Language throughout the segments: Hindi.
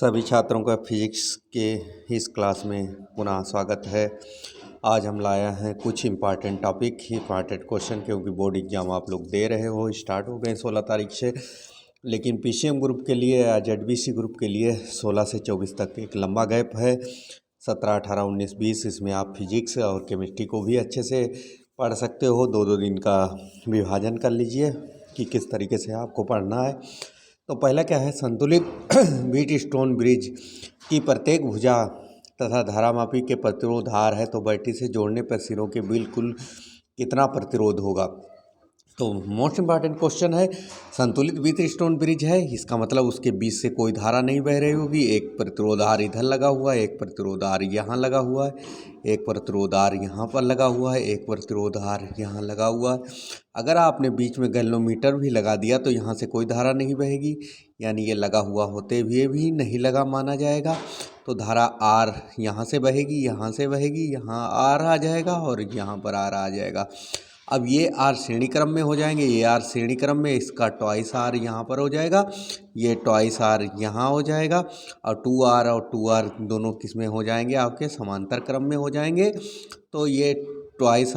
सभी छात्रों का फिजिक्स के इस क्लास में पुनः स्वागत है। आज हम लाया हैं कुछ इम्पॉर्टेंट टॉपिक, इम्पॉर्टेंट क्वेश्चन, क्योंकि बोर्ड एग्जाम आप लोग दे रहे हो, स्टार्ट हो गए 16 तारीख से। लेकिन पीसीएम ग्रुप के लिए या जेडबीसी ग्रुप के लिए 16 से 24 तक एक लंबा गैप है। 17, 18, 19, 20 इसमें आप फिजिक्स और केमिस्ट्री को भी अच्छे से पढ़ सकते हो। दो दो दिन का विभाजन कर लीजिए कि किस तरीके से आपको पढ़ना है। तो पहला क्या है, संतुलित व्हीट स्टोन ब्रिज की प्रत्येक भुजा तथा धारामापी के प्रतिरोध R है, तो बैटरी से जोड़ने पर सिरों के बिल्कुल कितना प्रतिरोध होगा। तो मोस्ट इम्पॉर्टेंट क्वेश्चन है, संतुलित व्हीट स्टोन ब्रिज है, इसका मतलब उसके बीच से कोई धारा नहीं बह रही होगी। एक प्रतिरोध R इधर लगा हुआ है, एक प्रतिरोध R यहाँ लगा हुआ है, एक प्रतिरोध R यहाँ पर लगा हुआ है, एक प्रतिरोध R यहाँ लगा हुआ है। अगर आपने बीच में गैल्वेनोमीटर भी लगा दिया तो यहाँ से कोई धारा नहीं बहेगी, यानी ये लगा हुआ होते हुए भी नहीं लगा माना जाएगा। तो धारा R यहाँ से बहेगी, यहाँ से बहेगी, यहाँ R आ जाएगा और यहाँ पर R आ जाएगा। अब ये R श्रेणी क्रम में हो जाएंगे, ये R श्रेणी क्रम में, इसका ट्वाइस R यहाँ पर हो जाएगा, ये ट्वाइस R यहाँ हो जाएगा, और 2R और 2R दोनों किस में हो जाएंगे, आपके समांतर क्रम में हो जाएंगे। तो ये ट्वाइस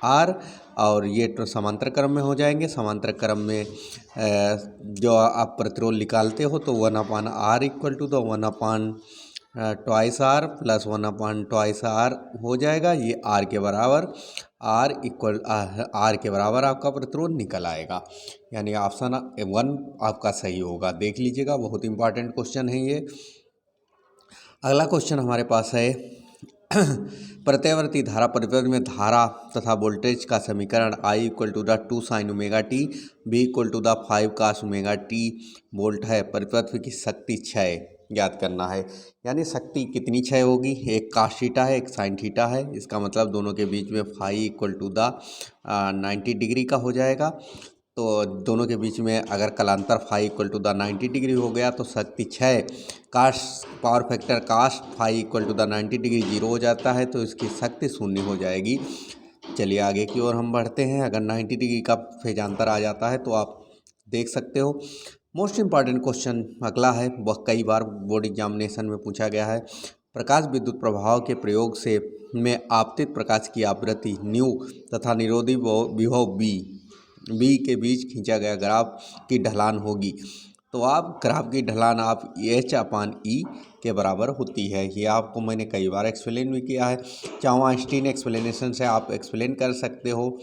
R और ये समांतर क्रम में हो जाएंगे। समांतर क्रम में जो आप प्रतिरोध निकालते हो तो 1/R equal to the 1/, twice R plus 1/, twice R हो जाएगा। ये R के बराबर, R के बराबर आपका प्रतिरोध निकल आएगा, यानी ऑप्शन 1 आपका सही होगा। देख लीजिएगा, बहुत इंपॉर्टेंट क्वेश्चन है ये। अगला क्वेश्चन हमारे पास है प्रत्यावर्ती धारा परिपथ में धारा तथा वोल्टेज का समीकरण I equal to the 2 sin omega t, B equal to the 5 cos omega t volt है। परिपथ की शक्ति क्षय ज्ञात करना है, यानी शक्ति कितनी क्षय होगी। एक cos थीटा है, एक sin थीटा है, इसका मतलब दोनों के बीच में phi equal to the 90 degree का हो जाएगा। तो दोनों के बीच में अगर कलांतर phi equal to the 90 degree हो गया तो शक्ति क्षय cos power factor cos phi equal to the 90 degree 0 हो जाता है, तो इसकी शक्ति शून्य हो जाएगी। चलिए आगे की ओर हम बढ़ते हैं। अगर 90 डिग्री का फेजांतर आ जाता है तो आप देख सकते हो। मोस्ट इम्पॉर्टेंट क्वेश्चन अगला है, वह कई बार बोर्ड एग्जामिनेशन में पूछा गया है। प्रकाश विद्युत प्रभाव के प्रयोग से में आपतित प्रकाश की आवृत्ति न्यू तथा निरोधी विभव बी के बीच खींचा गया ग्राफ की ढलान होगी। तो आप ग्राफ की ढलान आप H/E के बराबर होती है। ये आपको मैंने कई बार एक्सप्लेन भी किया है, चाहे आइंस्टीन एक्सप्लेनेशन से आप एक्सप्लेन कर सकते हो।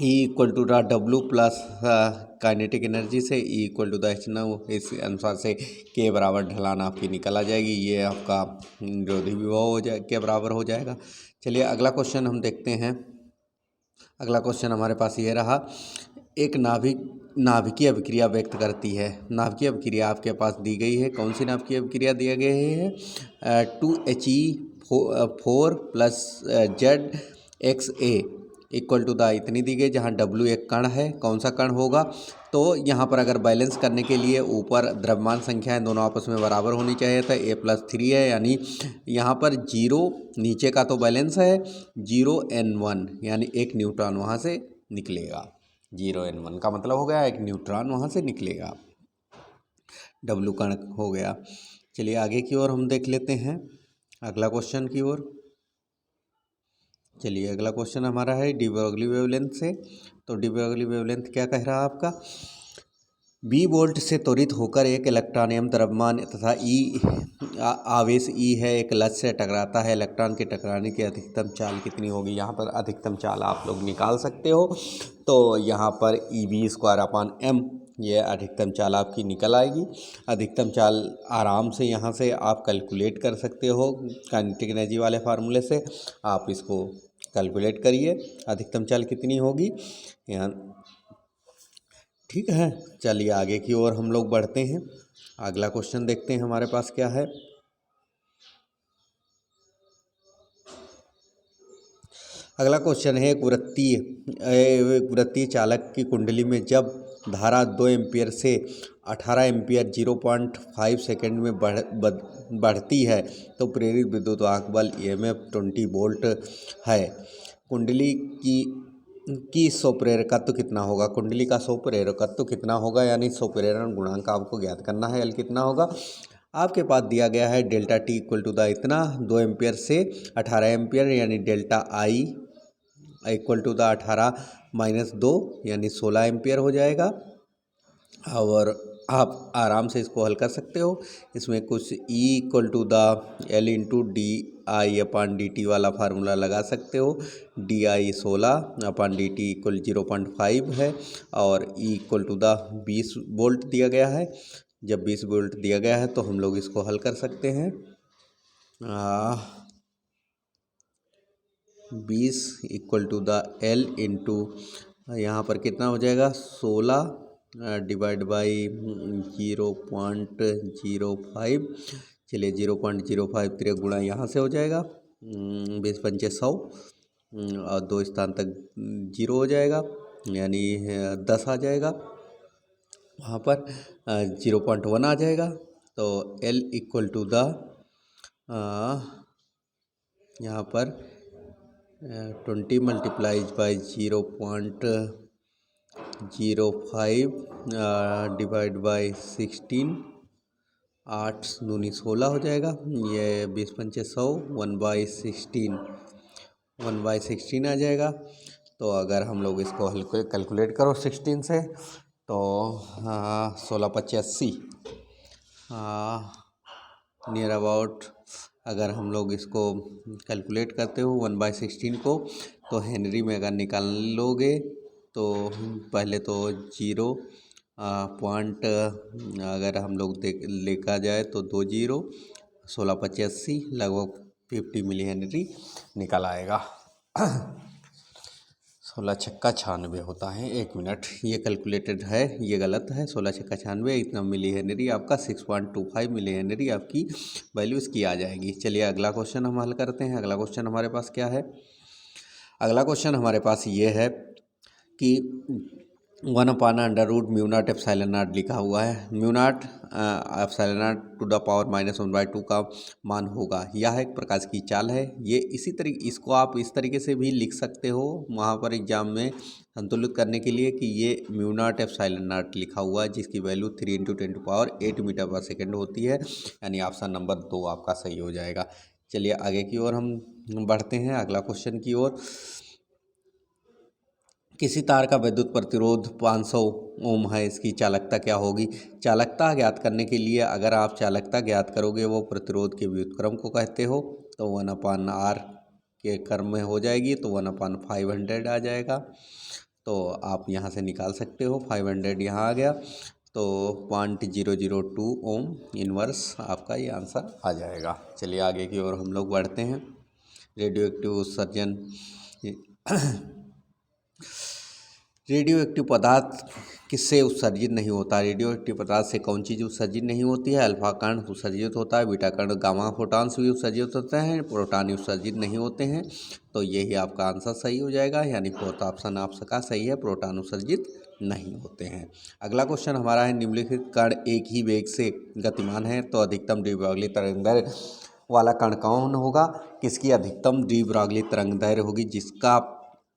E equal to the W plus kinetic energy से E equal to the H/9, इस अनुसार से के बराबर ढलान आपकी निकल आ जाएगी। ये आपका निरोधी विभव के बराबर हो जाएगा। चलिए अगला क्वेश्चन हम देखते हैं। अगला क्वेश्चन हमारे पास ये रहा, एक नाभिकीय अभिक्रिया व्यक्त करती है। नाभिकीय अभिक्रिया आपके पास दी गई है, कौन सी नाभिकीय अभिक्रिया दिया गया है, 2He4 plus ZXA equal to the इतनी दी गई, जहाँ W एक कण है। कौन सा कण होगा, तो यहाँ पर अगर बैलेंस करने के लिए ऊपर द्रव्यमान संख्या है दोनों आपस में बराबर होनी चाहिए, तो A+3 है, यानी यहाँ पर 0 नीचे का तो बैलेंस है, 0N1 यानी एक न्यूट्रॉन वहाँ से निकलेगा। 0N1 का मतलब हो गया एक न्यूट्रॉन वहाँ से निकलेगा। W कण हो गया। चलिए आगे की ओर हम देख लेते हैं, अगला क्वेश्चन की ओर। चलिए अगला क्वेश्चन हमारा है डी ब्रोगली वेवलेंथ से। तो डी ब्रोगली वेवलेंथ क्या कह रहा है आपका, B वोल्ट से त्वरित होकर एक इलेक्ट्रॉन एवं द्रव्यमान तथा आवेश E है, एक लक्ष्य से टकराता है। इलेक्ट्रॉन के टकराने की अधिकतम चाल कितनी होगी। यहाँ पर अधिकतम चाल आप लोग निकाल सकते हो, तो यहाँ पर EV²/m ये अधिकतम चाल आपकी निकल आएगी। अधिकतम चाल आराम से यहाँ से आप कैलकुलेट कर सकते हो, काइनेटिक एनर्जी वाले फार्मूले से आप इसको कैलकुलेट करिए, अधिकतम चाल कितनी होगी यहाँ। ठीक है, चलिए आगे की ओर हम लोग बढ़ते हैं। अगला क्वेश्चन देखते हैं हमारे पास क्या है। अगला क्वेश्चन है, एक वृत्तीय चालक की कुंडली में जब धारा 2 एम्पियर से 18 एम्पियर 0.5 सेकेंड में बढ़ती है तो प्रेरित विद्युत वाहक बल EMF 20 वोल्ट है। कुंडली की कि स्वप्रेरकत्व कितना होगा, कुंडली का स्वप्रेरकत्व कितना होगा, यानी स्वप्रेरण गुणांक आपको ज्ञात करना है। एल कितना होगा, आपके पास दिया गया है delta t equal to the इतना 2 एम्पियर से 18 एम्पियर, यानी delta I equal to the 18 minus 2 यानी 16 एम्पियर हो जाएगा। और आप आराम से इसको हल कर सकते हो। इसमें कुछ E equal to the L into D I upon D T वाला फार्मूला लगा सकते हो। D I 16 upon D T equal 0.5 है, और E equal to the 20 volt दिया गया है। जब 20 वोल्ट दिया गया है तो हम लोग इसको हल कर सकते हैं। 20 equal to the L into यहाँ पर कितना हो जाएगा 16 डिवाइड बाई 0.05। चलिए 0.05 3 गुणा यहाँ से हो जाएगा 20 पंचे 100 और 2 स्थान तक 0 हो जाएगा, यानी 10 आ जाएगा। वहाँ पर 0.1 आ जाएगा। तो L इक्वल टू द यहाँ पर 20 मल्टीप्लाइज बाई 0.05 डिवाइड बाई 16, 8 दूनी 16 हो जाएगा। ये 20 पंचे 100 1/16 आ जाएगा। तो अगर हम लोग इसको हल्के कैलकुलेट करो 16 से तो 16 पच्चे 80 नियर अबाउट। अगर हम लोग इसको कैलकुलेट करते हो 1/16 को, तो हेनरी में अगर निकाल लोगे तो पहले तो 0 पॉइंट अगर हम लोग लेकर जाए तो 2 0 16 पच्चे 80 लगभग 50 मिली हेनरी निकल आएगा। 16 छक्का 96 होता है 1 मिनट। ये कैलकुलेटेड है, ये गलत है। 16 छक्का 96 इतना मिली हेनरी आपका 6.25 मिली हेनरी आपकी वैल्यू इसकी आ जाएगी। चलिए अगला क्वेश्चन हम हल करते हैं। अगला क्वेश्चन हमारे पास क्या है, अगला क्वेश्चन हमारे पास ये है कि 1/√μ0 ε0 लिखा हुआ है। μ0 ε0 टू द पावर -1/2 का मान होगा। यह एक प्रकाश की चाल है। ये इसी तरीके इसको आप इस तरीके से भी लिख सकते हो वहाँ पर एग्जाम में संतुलित करने के लिए कि ये μ0 ε0 लिखा हुआ है, जिसकी वैल्यू 3 × 10⁻8 मीटर पर सेकेंड होती है, यानी ऑप्शन नंबर 2 आपका सही हो जाएगा। चलिए आगे की ओर हम बढ़ते हैं, अगला क्वेश्चन की ओर। किसी तार का विद्युत प्रतिरोध 500 ओम है, इसकी चालकता क्या होगी। चालकता ज्ञात करने के लिए अगर आप चालकता ज्ञात करोगे वो प्रतिरोध के व्युत्क्रम को कहते हो, तो 1/R के क्रम में हो जाएगी, तो 1/500 आ जाएगा। तो आप यहाँ से निकाल सकते हो, 500 यहाँ आ गया, तो 0.002 ओम इनवर्स आपका ये आंसर आ जाएगा। चलिए आगे की ओर हम लोग बढ़ते हैं। रेडियो उत्सर्जन रेडियो एक्टिव पदार्थ किससे उत्सर्जित नहीं होता। रेडियो एक्टिव पदार्थ से कौन चीज़ उत्सर्जित नहीं होती है। अल्फा कण उत्सर्जित होता है, बीटा कण गामा फोटॉन्स भी उत्सर्जित होते हैं, प्रोटॉन उत्सर्जित नहीं होते हैं। तो यही आपका आंसर सही हो जाएगा, यानी फोर्थ ऑप्शन आपका सही है, प्रोटॉन उत्सर्जित नहीं होते हैं। अगला क्वेश्चन हमारा है, निम्नलिखित कण एक ही वेग से गतिमान है, तो अधिकतम द्विभागीय तरंगदैर्घ्य वाला कण कौन होगा। किसकी अधिकतम द्विभागीय तरंगदैर्घ्य होगी, जिसका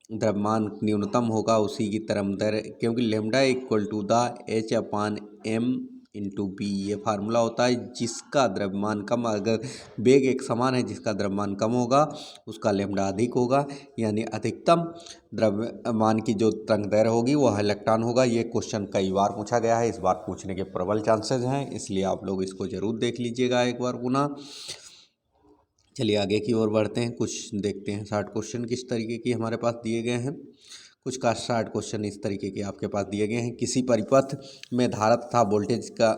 द्रव्यमान न्यूनतम होगा उसी की तरंगदैर्घ्य, क्योंकि lambda equal to the H/m × b ये फार्मूला होता है। जिसका द्रव्यमान कम, अगर वेग एक समान है, जिसका द्रव्यमान कम होगा उसका लेमडा अधिक होगा, यानी अधिकतम द्रव्यमान की जो तरंगदैर्घ्य होगी वह इलेक्ट्रॉन होगा। ये क्वेश्चन कई बार पूछा गया है, इस बार पूछने के प्रबल चांसेस हैं, इसलिए आप लोग इसको ज़रूर देख लीजिएगा एक बार पुनः। चलिए आगे की ओर बढ़ते हैं, कुछ देखते हैं शॉर्ट क्वेश्चन किस तरीके की हमारे पास दिए गए हैं। कुछ का शॉर्ट क्वेश्चन इस तरीके के आपके पास दिए गए हैं। किसी परिपथ में धारा तथा वोल्टेज का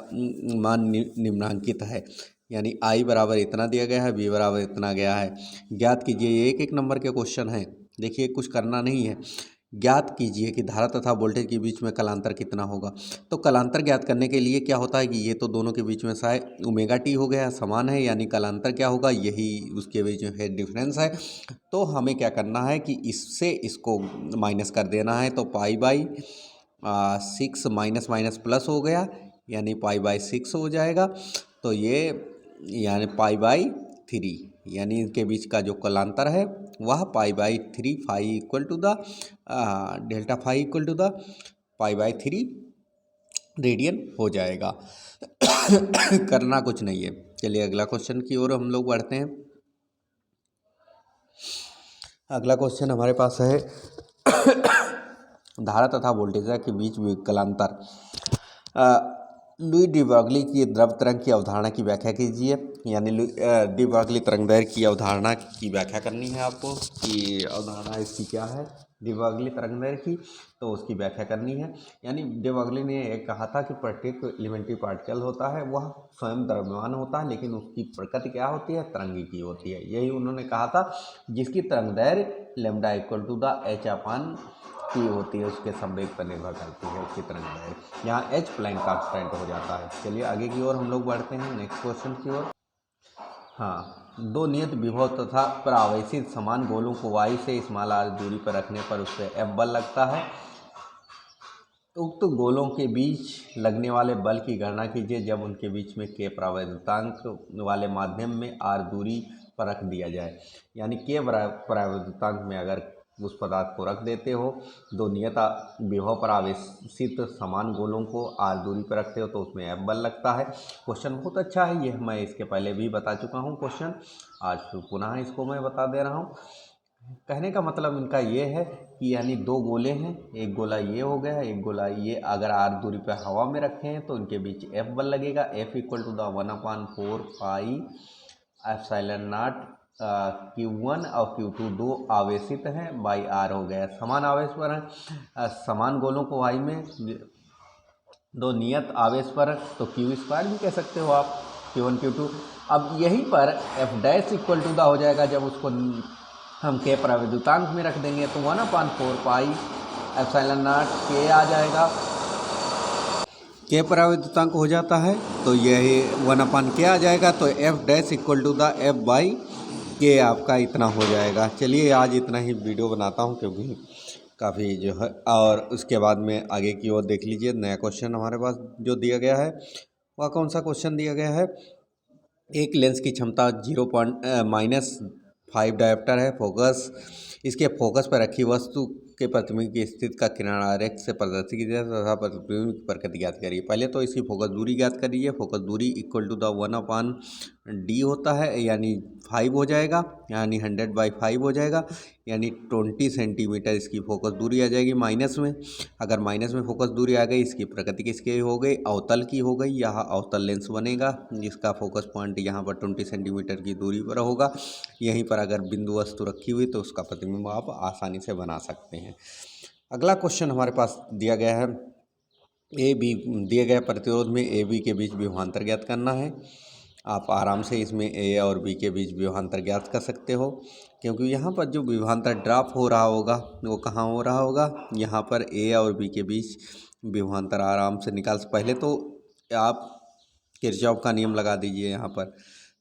मान निम्नांकित है, यानी I बराबर इतना दिया गया है, V बराबर इतना गया है। ज्ञात कीजिए, ये एक नंबर के क्वेश्चन है। देखिए कुछ करना नहीं है, ज्ञात कीजिए कि धारा तथा वोल्टेज के बीच में कलांतर कितना होगा। तो कलांतर ज्ञात करने के लिए क्या होता है कि ये तो दोनों के बीच में साइन ओमेगा टी हो गया, समान है, यानी कलांतर क्या होगा, यही उसके बीच में फेज डिफरेंस है। तो हमें क्या करना है कि इससे इसको माइनस कर देना है, तो π/6 माइनस माइनस प्लस हो गया, यानी π/6 हो जाएगा। तो ये यानी π/3 यानी इनके बीच का जो कलांतर है वह π/3 phi equal to the delta phi equal to the π/3 radian हो जाएगा। करना कुछ नहीं है। चलिए अगला क्वेश्चन की ओर हम लोग बढ़ते हैं। अगला क्वेश्चन हमारे पास है धारा तथा वोल्टेज के बीच विकलांतर। लुई डी ब्रॉगली की द्रव तरंग की अवधारणा की व्याख्या कीजिए। यानी डी ब्रॉगली तरंगदैर्घ्य की अवधारणा की व्याख्या करनी है आपको कि अवधारणा इसकी क्या है डी ब्रॉगली तरंगदैर्घ्य की, तो उसकी व्याख्या करनी है। यानी डी ब्रॉगली ने एक कहा था कि प्रत्येक एलिमेंट्री पार्टिकल होता है वह स्वयं द्रव्यमान होता है, लेकिन उसकी प्रकृति क्या होती है, तरंगिकी होती है। यही उन्होंने कहा था, जिसकी तरंगदैर्घ्य lambda equal to the h/p होती है, उसके संवेग पर निर्भर करती है उसकी तरंगदैर्घ्य। यहाँ h प्लैंक कांस्टेंट हो जाता है। चलिए आगे की ओर हम लोग बढ़ते हैं नेक्स्ट क्वेश्चन की ओर। हाँ, दो नियत विभव तथा प्रावेशित समान गोलों को y से स्मॉल r दूरी पर रखने पर उससे F बल लगता है। उक्त गोलों के बीच लगने वाले बल की गणना कीजिए जब उनके बीच में k प्रावैधुतांक वाले माध्यम में r दूरी पर रख दिया जाए। यानी k प्रावैधुतांक में अगर उस पदार्थ को रख देते हो, दो नियत विभव पर आवेशित समान गोलों को r दूरी पर रखते हो तो उसमें F बल लगता है। क्वेश्चन बहुत अच्छा है, ये मैं इसके पहले भी बता चुका हूँ क्वेश्चन, आज पुनः इसको मैं बता दे रहा हूँ। कहने का मतलब इनका ये है कि यानी दो गोले हैं, एक गोला ये हो गया, एक गोला ये, अगर r दूरी पर हवा में रखे हैं तो इनके बीच F बल लगेगा। F equal to the 1/4 pi epsilon naught Q1 और Q2 दो आवेशित हैं बाई r हो गया। समान आवेश पर हैं, समान गोलों को y में दो नियत आवेश पर, तो Q² भी कह सकते हो आप, Q1 Q2। अब यहीं पर F dash equal to the हो जाएगा, जब उसको हम k प्रावैधुतांक में रख देंगे तो 1/4 पाई एप्सिलॉन नॉट k आ जाएगा। k प्रावैधुतांक हो जाता है तो यही 1/k आ जाएगा, तो F dash equal to the F by k आपका इतना हो जाएगा। चलिए आज इतना ही वीडियो बनाता हूँ क्योंकि काफ़ी जो है, और उसके बाद में आगे की ओर देख लीजिए नया क्वेश्चन हमारे पास जो दिया गया है। वह कौन सा क्वेश्चन दिया गया है, एक लेंस की क्षमता -5 डायोप्टर है। फोकस, इसके फोकस पर रखी वस्तु के प्रतिबिंब की स्थिति का किरण आरेख से प्रदर्शित कीजिए तथा प्रतिबिंब की प्रकृति ज्ञात करिए। पहले तो इसकी फोकस दूरी ज्ञात करिए। फोकस दूरी इक्वल टू द 1/d होता है, यानी 5 हो जाएगा, यानी 100/5 हो जाएगा, यानी 20 सेंटीमीटर इसकी फोकस दूरी आ जाएगी माइनस में। अगर माइनस में फोकस दूरी आ गई, इसकी प्रकृति किसकी हो गई, अवतल की हो गई। यहाँ अवतल लेंस बनेगा जिसका फोकस पॉइंट यहाँ पर 20 सेंटीमीटर की दूरी पर होगा। यहीं पर अगर बिंदु वस्तु रखी हुई तो उसका प्रतिबिंब आप आसानी से बना सकते हैं। अगला क्वेश्चन हमारे पास दिया गया है, ए बी दिए गए प्रतिरोध में ए बी के बीच विभवांतर ज्ञात करना है। आप आराम से इसमें ए और बी के बीच विभवांतर ज्ञात कर सकते हो, क्योंकि यहाँ पर जो विभवांतर ड्रॉप हो रहा होगा वो कहाँ हो रहा होगा, यहाँ पर ए और बी के बीच विभवांतर आराम से निकाल। पहले तो आप किरचॉफ का नियम लगा दीजिए, यहाँ पर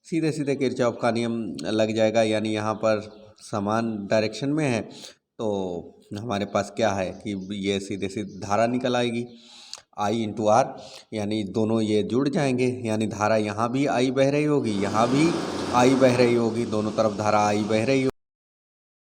सीधे सीधे किरचॉफ का नियम लग जाएगा। यानी यहाँ पर समान डायरेक्शन में है तो हमारे पास क्या है कि ये सीधे सीधे धारा निकल आएगी I इंटू R, यानी दोनों ये जुड़ जाएंगे, यानी धारा यहाँ भी I बह रही होगी, यहाँ भी I बह रही होगी, दोनों तरफ धारा I बह रही होगी।